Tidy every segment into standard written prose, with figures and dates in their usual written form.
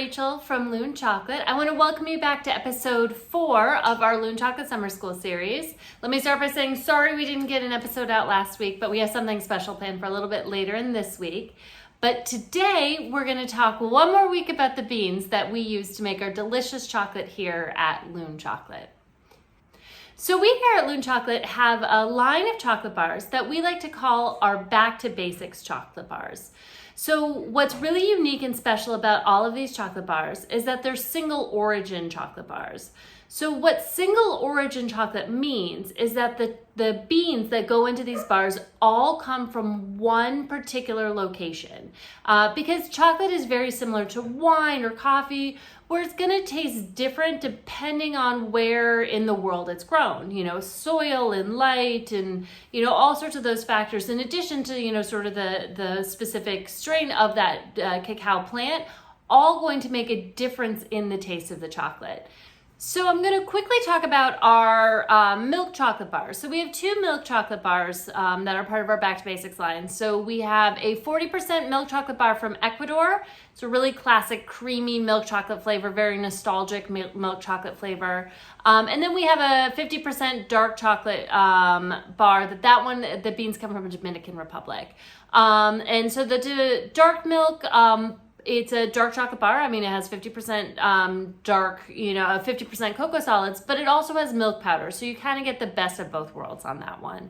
Rachel from Loon Chocolate. I want to welcome you back to episode 4 of our Loon Chocolate Summer School series. Let me start by saying sorry we didn't get an episode out last week, but we have something special planned for a little bit later in this week. But today we're going to talk one more week about the beans that we use to make our delicious chocolate here at Loon Chocolate. So we here at Loon Chocolate have a line of chocolate bars that we like to call our back to basics chocolate bars. So what's really unique and special about all of these chocolate bars is that they're single origin chocolate bars. So what single origin chocolate means is that the beans that go into these bars all come from one particular location. Because chocolate is very similar to wine or coffee, where it's gonna taste different depending on where in the world it's grown. You know, soil and light and, you know, all sorts of those factors, in addition to, you know, sort of the specific strain of that cacao plant, all going to make a difference in the taste of the chocolate. So I'm going to quickly talk about our milk chocolate bars. So we have 2 milk chocolate bars that are part of our Back to Basics line. So we have a 40% milk chocolate bar from Ecuador. It's a really classic creamy milk chocolate flavor, very nostalgic milk chocolate flavor. And then we have a 50% dark chocolate bar. That one, the beans come from the Dominican Republic. And so the dark milk, it's a dark chocolate bar. I mean, it has 50% dark, 50% cocoa solids, but it also has milk powder. So you kind of get the best of both worlds on that one.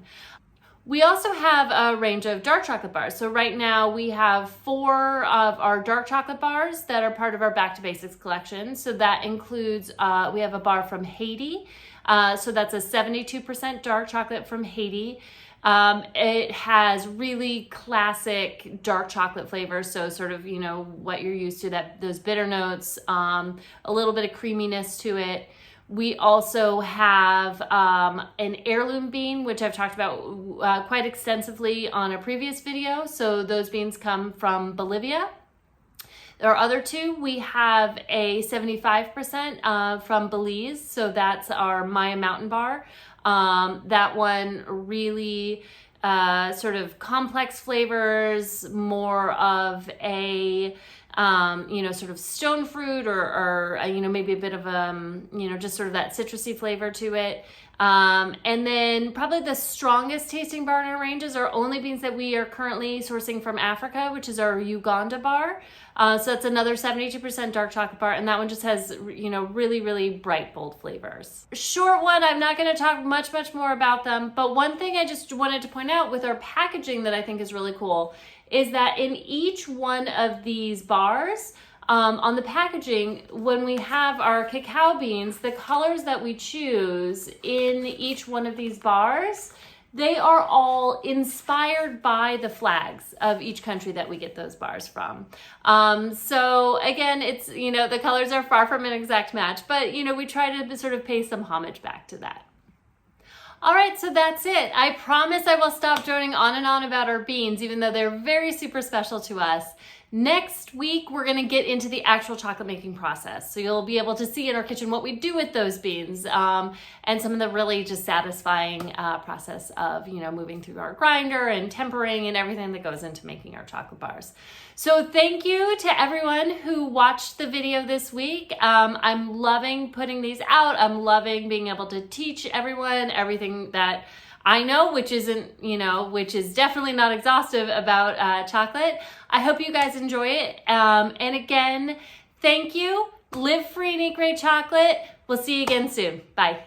We also have a range of dark chocolate bars. So right now we have 4 of our dark chocolate bars that are part of our Back to Basics collection. So that includes, we have a bar from Haiti. So that's a 72% dark chocolate from Haiti. It has really classic dark chocolate flavors, so sort of, you know, what you're used to, those bitter notes, a little bit of creaminess to it. We also have an heirloom bean, which I've talked about quite extensively on a previous video. So those beans come from Bolivia. Our other 2, we have a 75% from Belize, so that's our Maya Mountain Bar. That one really sort of complex flavors, more of a sort of stone fruit or maybe a bit of just sort of that citrusy flavor to it. And then probably the strongest tasting bar in our ranges are only beans that we are currently sourcing from Africa, which is our Uganda bar. So that's another 72% dark chocolate bar, and that one just has, really, really bright, bold flavors. Short one, I'm not going to talk much more about them, but one thing I just wanted to point out with our packaging that I think is really cool is that in each one of these bars, on the packaging, when we have our cacao beans, the colors that we choose in each one of these bars, they are all inspired by the flags of each country that we get those bars from. So again, it's, the colors are far from an exact match, but, we try to sort of pay some homage back to that. All right, so that's it. I promise I will stop droning on and on about our beans, even though they're very super special to us. Next week, we're gonna get into the actual chocolate making process. So you'll be able to see in our kitchen what we do with those beans and some of the really just satisfying process of, moving through our grinder and tempering and everything that goes into making our chocolate bars. So thank you to everyone who watched the video this week. I'm loving putting these out. I'm loving being able to teach everyone everything that I know, which is definitely not exhaustive about chocolate. I hope you guys enjoy it. And again, thank you. Live free and eat great chocolate. We'll see you again soon. Bye.